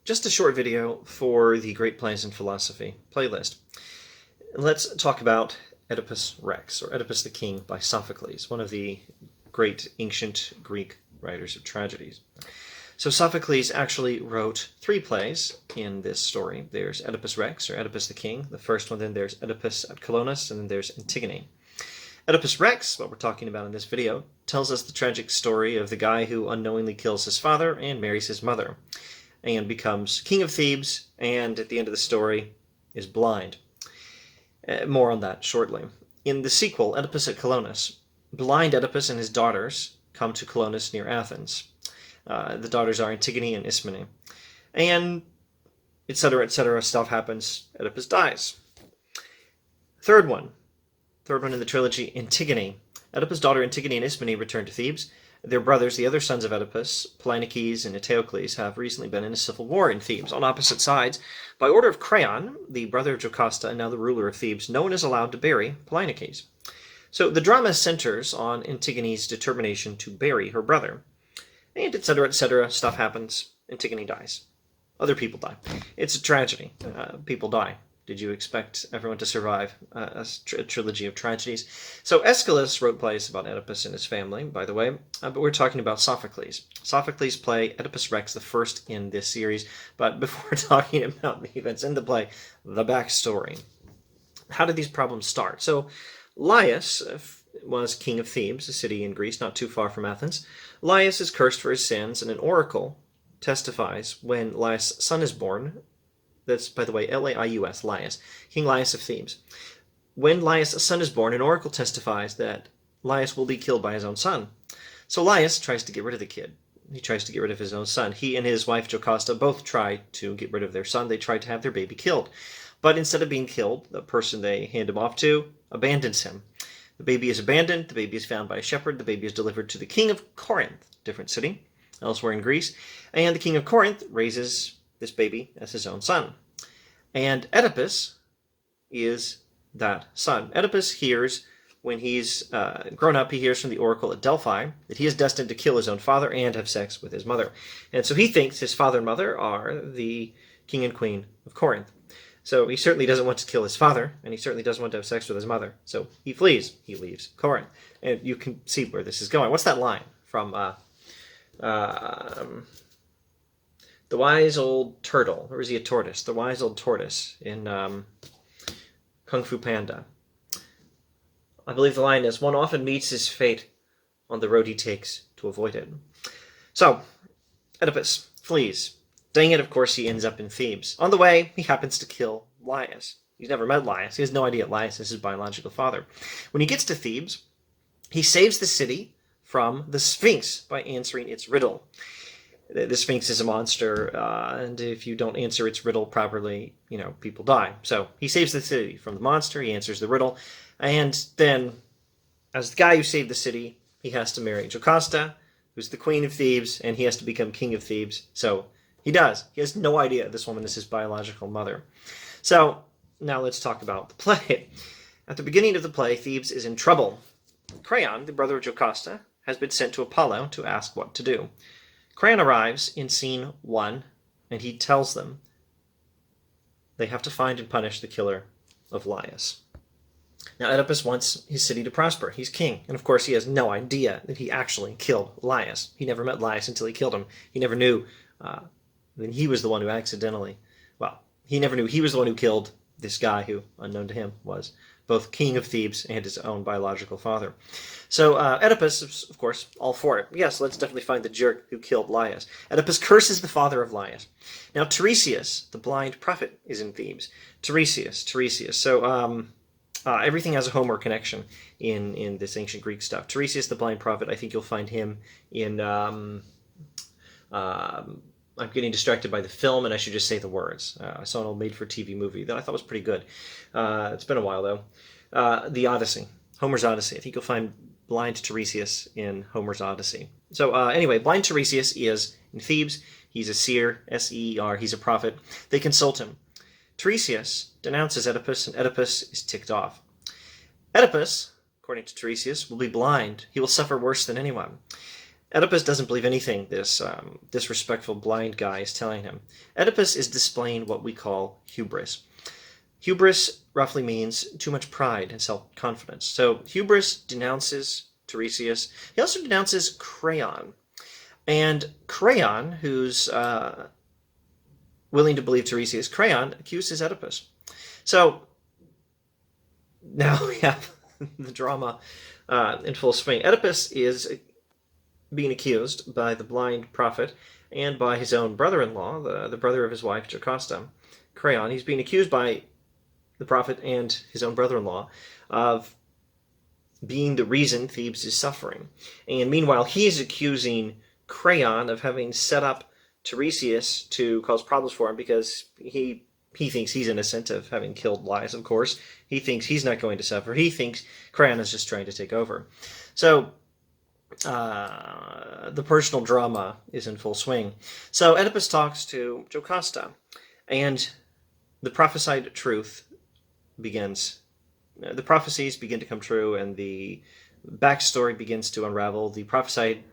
just a short video for the Great Plays in Philosophy playlist. Let's talk about Oedipus Rex, or Oedipus the King by Sophocles, one of the great ancient Greek writers of tragedies. So Sophocles actually wrote 3 plays in this story. There's Oedipus Rex, or Oedipus the King, the first one, then there's Oedipus at Colonus, and then there's Antigone. Oedipus Rex, what we're talking about in this video, tells us the tragic story of the guy who unknowingly kills his father and marries his mother, and becomes king of Thebes, and at the end of the story is blind. More on that shortly. In the sequel, Oedipus at Colonus, blind Oedipus and his daughters come to Colonus near Athens. The daughters are Antigone and Ismene. And etc., stuff happens. Oedipus dies. Third one in the trilogy, Antigone. Oedipus' daughter Antigone and Ismene return to Thebes. Their brothers, the other sons of Oedipus, Polynices and Eteocles, have recently been in a civil war in Thebes on opposite sides. By order of Creon, the brother of Jocasta and now the ruler of Thebes, no one is allowed to bury Polynices. So the drama centers on Antigone's determination to bury her brother. And etc., stuff happens. Antigone dies. Other people die. It's a tragedy. People die. Did you expect everyone to survive a trilogy of tragedies? So Aeschylus wrote plays about Oedipus and his family, by the way, but we're talking about Sophocles. Sophocles' play, Oedipus Rex, the first in this series. But before talking about the events in the play, the backstory. How did these problems start? So Laius was king of Thebes, a city in Greece not too far from Athens. Laius is cursed for his sins, and an oracle testifies when Laius' son is born. That's, by the way, L-A-I-U-S, Laius, King Laius of Thebes. When Laius' son is born, an oracle testifies that Laius will be killed by his own son. So Laius tries to get rid of the kid. He tries to get rid of his own son. He and his wife Jocasta both try to get rid of their son. They try to have their baby killed. But instead of being killed, the person they hand him off to abandons him. The baby is abandoned. The baby is found by a shepherd. The baby is delivered to the king of Corinth, different city, elsewhere in Greece. And the king of Corinth raises this baby as his own son. And Oedipus is that son. Oedipus hears, when he's grown up, he hears from the oracle at Delphi that he is destined to kill his own father and have sex with his mother. And so he thinks his father and mother are the king and queen of Corinth. So he certainly doesn't want to kill his father, and he certainly doesn't want to have sex with his mother. So he flees. He leaves Corinth. And you can see where this is going. What's that line from The Wise Old Turtle, or is he a tortoise? The Wise Old Tortoise in Kung Fu Panda. I believe the line is, one often meets his fate on the road he takes to avoid it. So, Oedipus flees. Dang it, of course, he ends up in Thebes. On the way, he happens to kill Laius. He's never met Laius. He has no idea Laius is his biological father. When he gets to Thebes, he saves the city from the Sphinx by answering its riddle. The Sphinx is a monster, and if you don't answer its riddle properly, people die. So he saves the city from the monster, he answers the riddle, and then, as the guy who saved the city, he has to marry Jocasta, who's the queen of Thebes, and he has to become king of Thebes. So he does. He has no idea this woman is his biological mother. So now let's talk about the play. At the beginning of the play, Thebes is in trouble. Creon, the brother of Jocasta, has been sent to Apollo to ask what to do. Creon arrives in scene 1, and he tells them they have to find and punish the killer of Laius. Now, Oedipus wants his city to prosper. He's king, and of course he has no idea that he actually killed Laius. He never met Laius until he killed him. He never knew that he was the one who he never knew he was the one who killed this guy who, unknown to him, was both king of Thebes and his own biological father. So Oedipus is, of course, all for it. Yes, let's definitely find the jerk who killed Laius. Oedipus curses the father of Laius. Now Tiresias, the blind prophet, is in Thebes. Tiresias. So everything has a Homer connection in this ancient Greek stuff. Tiresias, the blind prophet, I think you'll find him in... I'm getting distracted by the film, and I should just say the words. I saw an old made-for-TV movie that I thought was pretty good. It's been a while, though. The Odyssey. Homer's Odyssey. I think you'll find blind Tiresias in Homer's Odyssey. So anyway, blind Tiresias is in Thebes. He's a seer, S-E-E-R. He's a prophet. They consult him. Tiresias denounces Oedipus, and Oedipus is ticked off. Oedipus, according to Tiresias, will be blind. He will suffer worse than anyone. Oedipus doesn't believe anything this disrespectful blind guy is telling him. Oedipus is displaying what we call hubris. Hubris roughly means too much pride and self-confidence. So hubris denounces Tiresias. He also denounces Creon. And Creon, who's willing to believe Tiresias, Creon accuses Oedipus. So now we have the drama in full swing. Oedipus is being accused by the blind prophet and by his own brother-in-law, the brother of his wife, Jocasta, Creon. He's being accused by the prophet and his own brother-in-law of being the reason Thebes is suffering. And meanwhile, he's accusing Creon of having set up Tiresias to cause problems for him because he thinks he's innocent of having killed Laius, of course. He thinks he's not going to suffer. He thinks Creon is just trying to take over. So the personal drama is in full swing. So Oedipus talks to Jocasta, and the prophesied truth begins. The prophecies begin to come true, and the backstory begins to unravel. The prophesied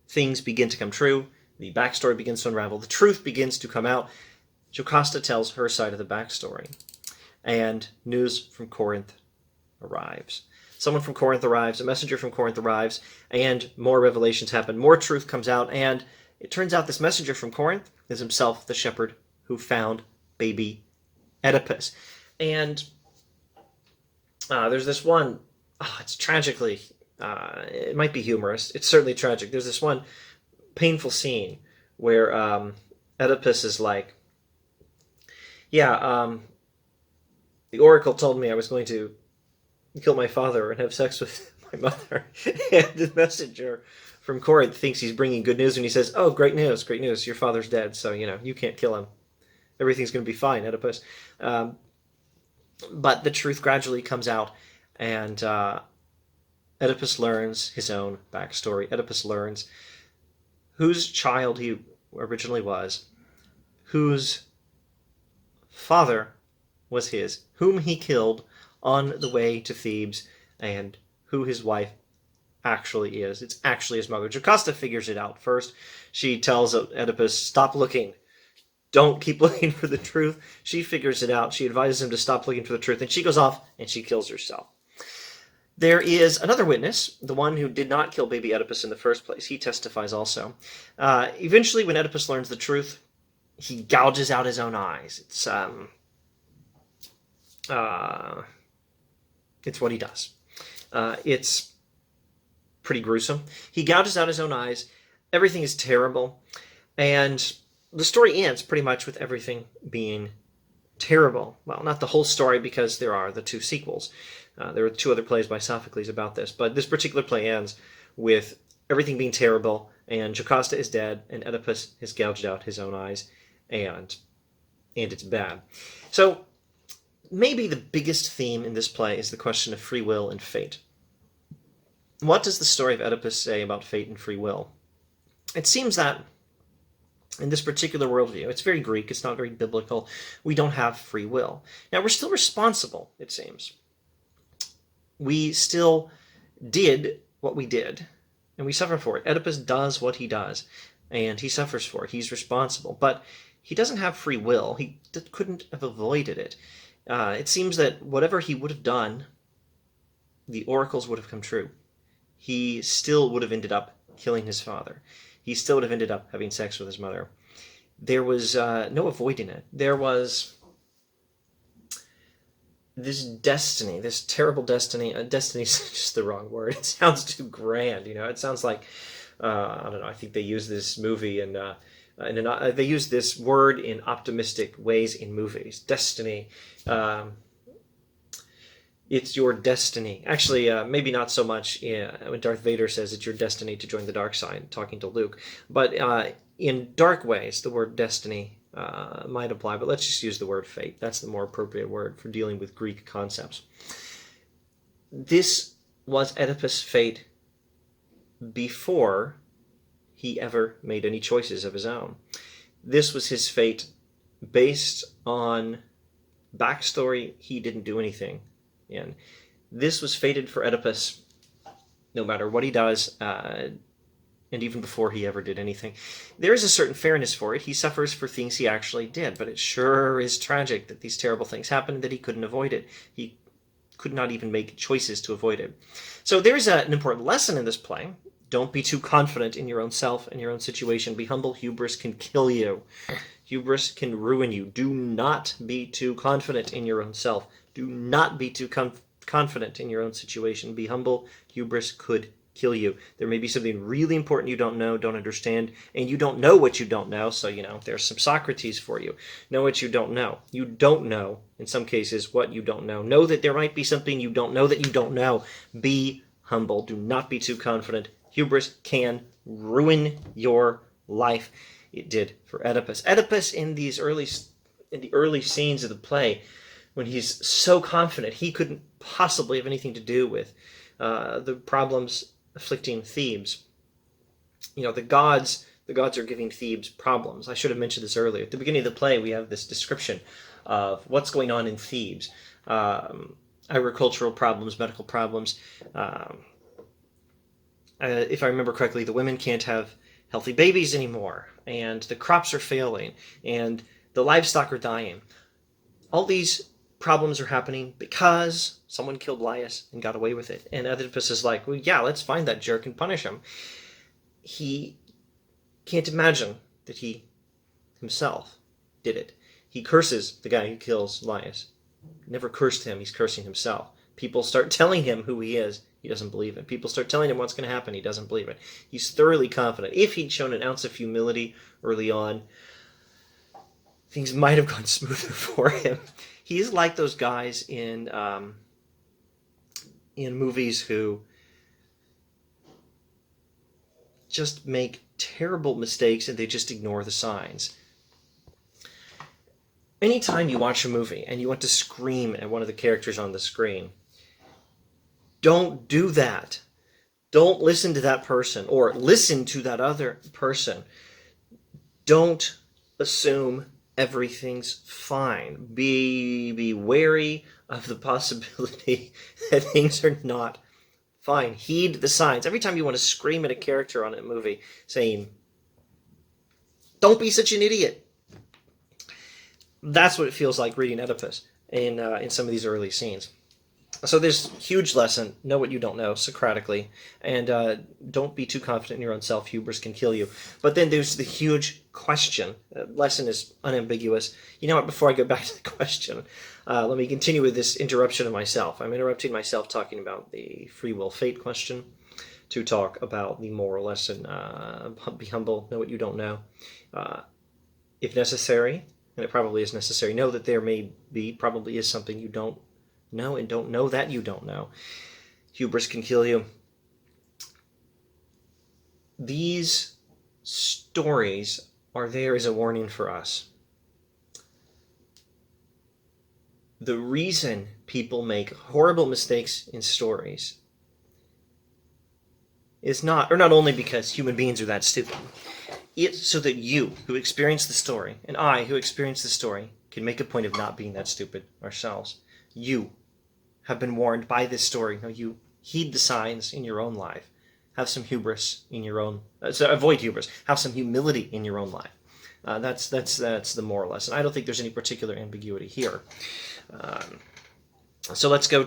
things begin to come true. The backstory begins to unravel. The truth begins to come out. Jocasta tells her side of the backstory, and news from Corinth arrives. Someone from Corinth arrives, a messenger from Corinth arrives, and more revelations happen. More truth comes out, and it turns out this messenger from Corinth is himself the shepherd who found baby Oedipus. And there's this one, it's tragically, it might be humorous, it's certainly tragic. There's this one painful scene where Oedipus is like, the oracle told me I was going to kill my father and have sex with my mother. And the messenger from Corinth thinks he's bringing good news, and he says, oh, great news, your father's dead, so, you can't kill him. Everything's going to be fine, Oedipus. But the truth gradually comes out, and Oedipus learns his own backstory. Oedipus learns whose child he originally was, whose father was his, whom he killed on the way to Thebes, and who his wife actually is. It's actually his mother. Jocasta figures it out first. She tells Oedipus, stop looking. Don't keep looking for the truth. She figures it out. She advises him to stop looking for the truth, and she goes off and she kills herself. There is another witness, the one who did not kill baby Oedipus in the first place. He testifies also. Eventually, when Oedipus learns the truth, he gouges out his own eyes. It's what he does. It's pretty gruesome. He gouges out his own eyes. Everything is terrible. And the story ends pretty much with everything being terrible. Well, not the whole story, because there are the two sequels. There are two other plays by Sophocles about this, but this particular play ends with everything being terrible, and Jocasta is dead, and Oedipus has gouged out his own eyes, and it's bad. So maybe the biggest theme in this play is the question of free will and fate. What does the story of Oedipus say about fate and free will? It seems that in this particular worldview, it's very Greek, it's not very biblical, we don't have free will. Now, we're still responsible, it seems. We still did what we did, and we suffer for it. Oedipus does what he does, and he suffers for it. He's responsible, but he doesn't have free will. He couldn't have avoided it. It seems that whatever he would have done, the oracles would have come true. He still would have ended up killing his father. He still would have ended up having sex with his mother. There was no avoiding it. There was this destiny, this terrible destiny. Destiny is just the wrong word. It sounds too grand, It sounds like, I don't know, I think they use this movie and they use this word in optimistic ways in movies. Destiny. It's your destiny. Actually, maybe not so much when Darth Vader says it's your destiny to join the dark side, talking to Luke. But in dark ways, the word destiny might apply, but let's just use the word fate. That's the more appropriate word for dealing with Greek concepts. This was Oedipus' fate before he ever made any choices of his own. This was his fate based on backstory he didn't do anything in. This was fated for Oedipus no matter what he does, and even before he ever did anything. There is a certain fairness for it. He suffers for things he actually did, but it sure is tragic that these terrible things happened and that he couldn't avoid it. He could not even make choices to avoid it. So there's an important lesson in this play. Don't be too confident in your own self and your own situation. Be humble. Hubris can kill you. Hubris can ruin you. Do not be too confident in your own self. Do not be too confident in your own situation. Be humble. Hubris could kill you. There may be something really important you don't know, don't understand, and you don't know what you don't know, so, there's some Socrates for you. Know what you don't know. You don't know, in some cases, what you don't know. Know that there might be something you don't know that you don't know. Be humble. Do not be too confident. Hubris can ruin your life. It did for Oedipus. Oedipus, in the early scenes of the play, when he's so confident, he couldn't possibly have anything to do with the problems afflicting Thebes. The gods are giving Thebes problems. I should have mentioned this earlier. At the beginning of the play, we have this description of what's going on in Thebes. Agricultural problems, medical problems. If I remember correctly, the women can't have healthy babies anymore, and the crops are failing, and the livestock are dying. All these problems are happening because someone killed Laius and got away with it. And Oedipus is like, well, yeah, let's find that jerk and punish him. He can't imagine that he himself did it. He curses the guy who kills Laius. Never cursed him, he's cursing himself. People start telling him who he is, he doesn't believe it. People start telling him what's going to happen, he doesn't believe it. He's thoroughly confident. If he'd shown an ounce of humility early on, things might have gone smoother for him. He's like those guys in movies who just make terrible mistakes and they just ignore the signs. Anytime you watch a movie and you want to scream at one of the characters on the screen, don't do that. Don't listen to that person or listen to that other person. Don't assume everything's fine. Be wary of the possibility that things are not fine. Heed the signs. Every time you want to scream at a character on a movie saying, don't be such an idiot. That's what it feels like reading Oedipus in some of these early scenes. So there's a huge lesson. Know what you don't know, Socratically. And don't be too confident in your own self. Hubris can kill you. But then there's the huge question. Lesson is unambiguous. You know what? Before I go back to the question, let me continue with this interruption of myself. I'm interrupting myself talking about the free will fate question to talk about the moral lesson. Be humble. Know what you don't know. If necessary, and it probably is necessary, know that there probably is something you don't know, and don't know that you don't know. Hubris can kill you. These stories are there as a warning for us. The reason people make horrible mistakes in stories is not only because human beings are that stupid. It's so that you, who experience the story, and I, who experience the story, can make a point of not being that stupid ourselves. You have been warned by this story. Now you heed the signs in your own life. Have some hubris in your own... so avoid hubris. Have some humility in your own life. That's the moral lesson. I don't think there's any particular ambiguity here. So let's go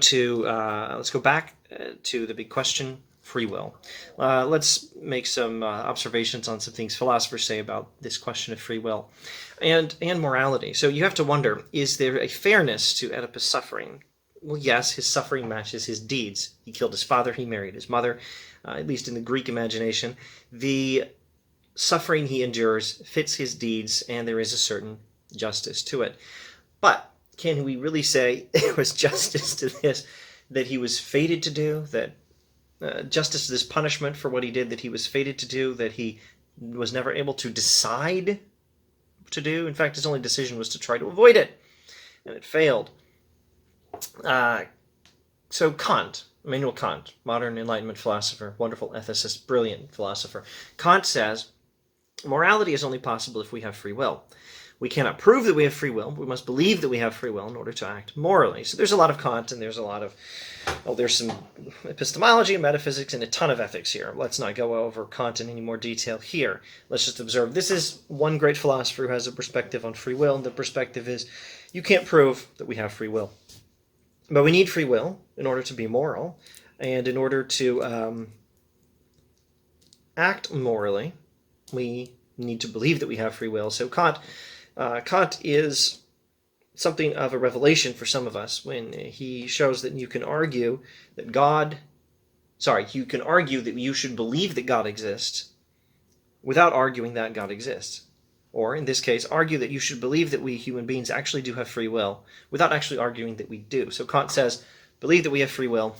back to the big question: free will. Let's make some observations on some things philosophers say about this question of free will and morality. So you have to wonder: is there a fairness to Oedipus' suffering? Well, yes, his suffering matches his deeds. He killed his father. He married his mother. At least in the Greek imagination, the suffering he endures fits his deeds, and there is a certain justice to it. But can we really say there was justice to this, that he was fated to do, that justice to this punishment for what he did, that he was fated to do, that he was never able to decide to do? In fact, his only decision was to try to avoid it, and it failed. So Kant, Immanuel Kant, modern Enlightenment philosopher, wonderful ethicist, brilliant philosopher. Kant says, morality is only possible if we have free will. We cannot prove that we have free will. We must believe that we have free will in order to act morally. So there's a lot of Kant, and there's a lot of, well, there's some epistemology and metaphysics and a ton of ethics here. Let's not go over Kant in any more detail here. Let's just observe. This is one great philosopher who has a perspective on free will, and the perspective is you can't prove that we have free will. But we need free will in order to be moral, and in order to act morally, we need to believe that we have free will. So Kant is something of a revelation for some of us when he shows that you can argue that you can argue that you should believe that God exists without arguing that God exists. Or, in this case, argue that you should believe that we human beings actually do have free will without actually arguing that we do. So Kant says, believe that we have free will,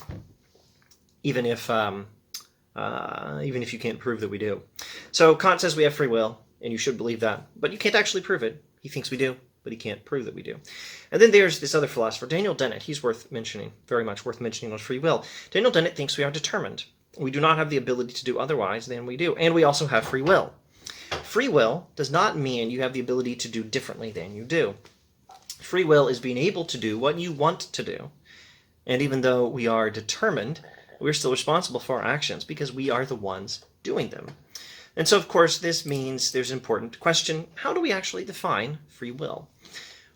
even if you can't prove that we do. So Kant says we have free will, and you should believe that, but you can't actually prove it. He thinks we do, but he can't prove that we do. And then there's this other philosopher, Daniel Dennett. He's worth mentioning, very much worth mentioning on free will. Daniel Dennett thinks we are determined. We do not have the ability to do otherwise than we do, and we also have free will. Free will does not mean you have the ability to do differently than you do. Free will is being able to do what you want to do. And even though we are determined, we're still responsible for our actions because we are the ones doing them. And so, of course, this means there's an important question. How do we actually define free will?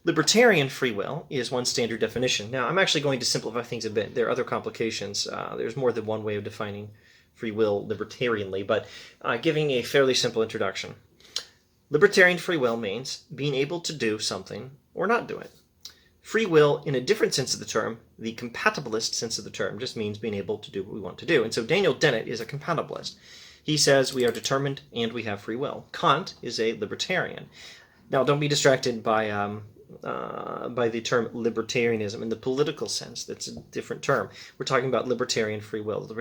Libertarian free will is one standard definition. Now, I'm actually going to simplify things a bit. There are other complications. There's more than one way of defining free will libertarianly, but giving a fairly simple introduction. Libertarian free will means being able to do something or not do it. Free will, in a different sense of the term, the compatibilist sense of the term, just means being able to do what we want to do. And so Daniel Dennett is a compatibilist. He says we are determined and we have free will. Kant is a libertarian. Now, don't be distracted by the term libertarianism in the political sense. That's a different term. We're talking about libertarian free will. The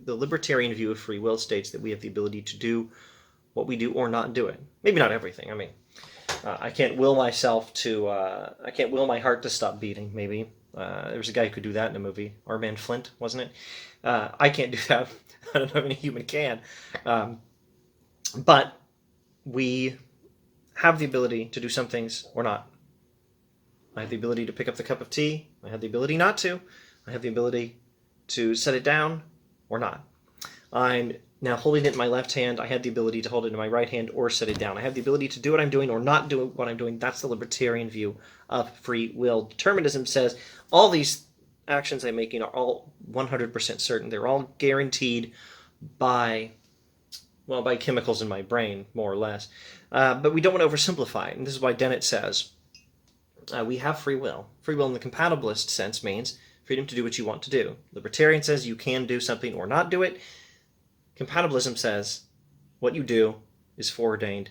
libertarian view of free will states that we have the ability to do what we do or not do it. Maybe not everything. I mean, I can't will my heart to stop beating, maybe. There was a guy who could do that in a movie. Armand Flint, wasn't it? I can't do that. I don't know if any human can. But we have the ability to do some things or not. I have the ability to pick up the cup of tea. I have the ability not to. I have the ability to set it down or not. I'm now holding it in my left hand. I have the ability to hold it in my right hand or set it down. I have the ability to do what I'm doing or not do what I'm doing. That's the libertarian view of free will. Determinism says all these actions I'm making are all 100% certain. They're all guaranteed by chemicals in my brain, more or less. But we don't want to oversimplify it. And this is why Dennett says we have free will. Free will in the compatibilist sense means freedom to do what you want to do. Libertarian says you can do something or not do it. Compatibilism says what you do is foreordained,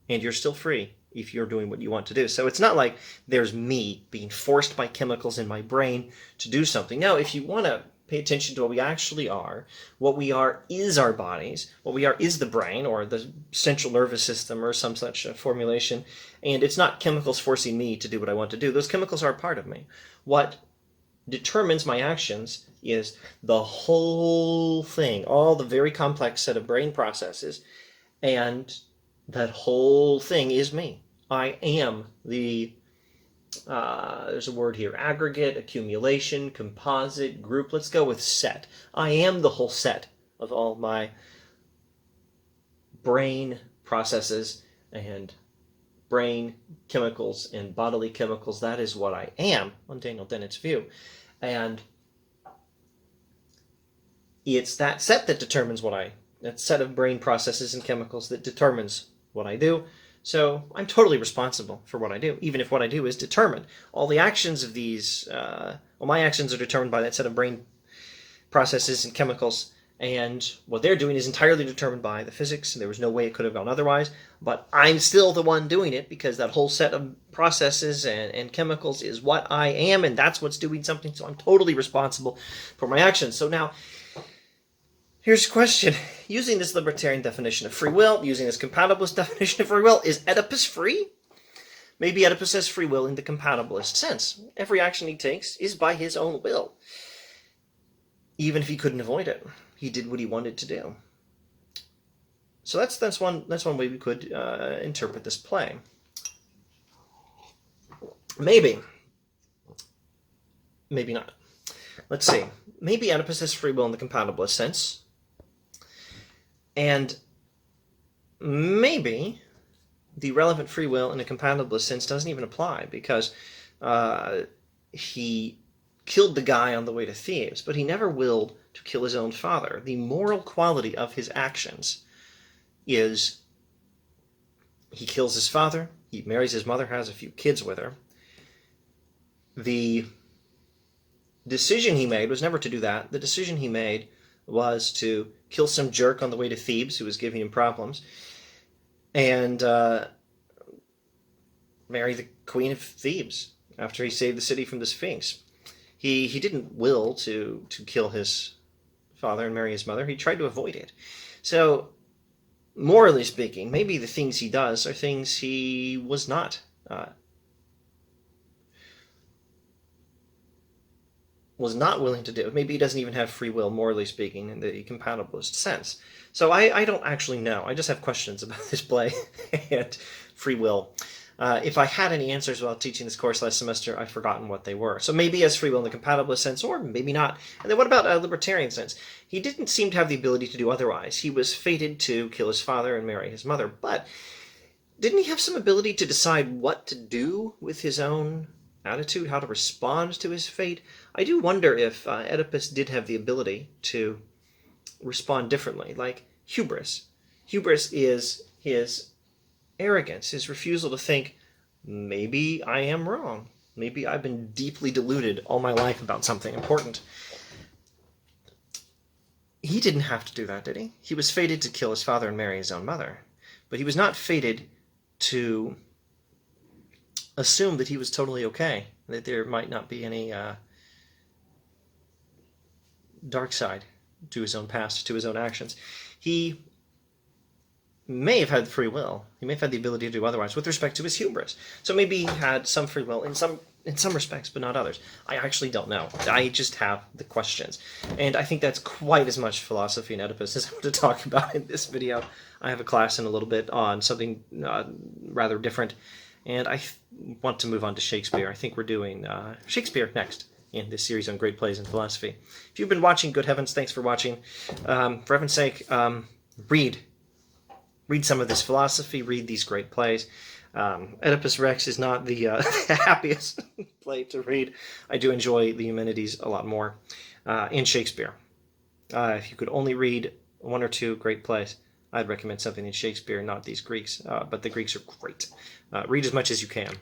and you're still free if you're doing what you want to do. So it's not like there's me being forced by chemicals in my brain to do something. No, if you want to pay attention to what we actually are, what we are is our bodies, what we are is the brain or the central nervous system or some such formulation, and it's not chemicals forcing me to do what I want to do. Those chemicals are a part of me. What determines my actions is the whole thing, all the very complex set of brain processes, and that whole thing is me. I am the, there's a word here, aggregate, accumulation, composite, group. Let's go with set. I am the whole set of all my brain processes and brain chemicals and bodily chemicals. That is what I am, on Daniel Dennett's view. And it's that set that determines that set of brain processes and chemicals that determines what I do. So I'm totally responsible for what I do, even if what I do is determined. All the actions of these, my actions are determined by that set of brain processes and chemicals, and what they're doing is entirely determined by the physics, and there was no way it could have gone otherwise, but I'm still the one doing it because that whole set of processes and chemicals is what I am, and that's what's doing something, so I'm totally responsible for my actions. So now, here's a question. Using this libertarian definition of free will, using this compatibilist definition of free will, is Oedipus free? Maybe Oedipus has free will in the compatibilist sense. Every action he takes is by his own will. Even if he couldn't avoid it, he did what he wanted to do. So that's one way we could interpret this play. Maybe. Maybe not. Let's see. Maybe Oedipus has free will in the compatibilist sense. And maybe the relevant free will in a compatibilist sense doesn't even apply, because he killed the guy on the way to Thebes, but he never willed to kill his own father. The moral quality of his actions is he kills his father, he marries his mother, has a few kids with her. The decision he made was never to do that. The decision he made was to kill some jerk on the way to Thebes who was giving him problems, and marry the queen of Thebes after he saved the city from the Sphinx. He didn't will to kill his father and marry his mother. He tried to avoid it. So, morally speaking, maybe the things he does are things he was not willing to do. Maybe he doesn't even have free will, morally speaking, in the compatibilist sense. So I don't actually know. I just have questions about this play and free will. If I had any answers while teaching this course last semester, I've forgotten what they were. So maybe he has free will in the compatibilist sense, or maybe not. And then what about a libertarian sense? He didn't seem to have the ability to do otherwise. He was fated to kill his father and marry his mother, but didn't he have some ability to decide what to do with his own attitude, how to respond to his fate? I do wonder if Oedipus did have the ability to respond differently, like hubris. Hubris is his arrogance, his refusal to think, maybe I am wrong. Maybe I've been deeply deluded all my life about something important. He didn't have to do that, did he? He was fated to kill his father and marry his own mother. But he was not fated to assume that he was totally okay, that there might not be any dark side to his own past, to his own actions. He may have had free will. He may have had the ability to do otherwise with respect to his hubris. So maybe he had some free will in some respects, but not others. I actually don't know. I just have the questions. And I think that's quite as much philosophy in Oedipus as I'm going to talk about in this video. I have a class in a little bit on something rather different, and I want to move on to Shakespeare. I think we're doing Shakespeare next in this series on great plays and philosophy. If you've been watching, good heavens, thanks for watching. For heaven's sake, read some of this philosophy, read these great plays. Oedipus Rex is not the happiest play to read. I do enjoy the Eumenides a lot more. In Shakespeare, if you could only read one or two great plays, I'd recommend something in Shakespeare, not these Greeks, but the Greeks are great. Read as much as you can.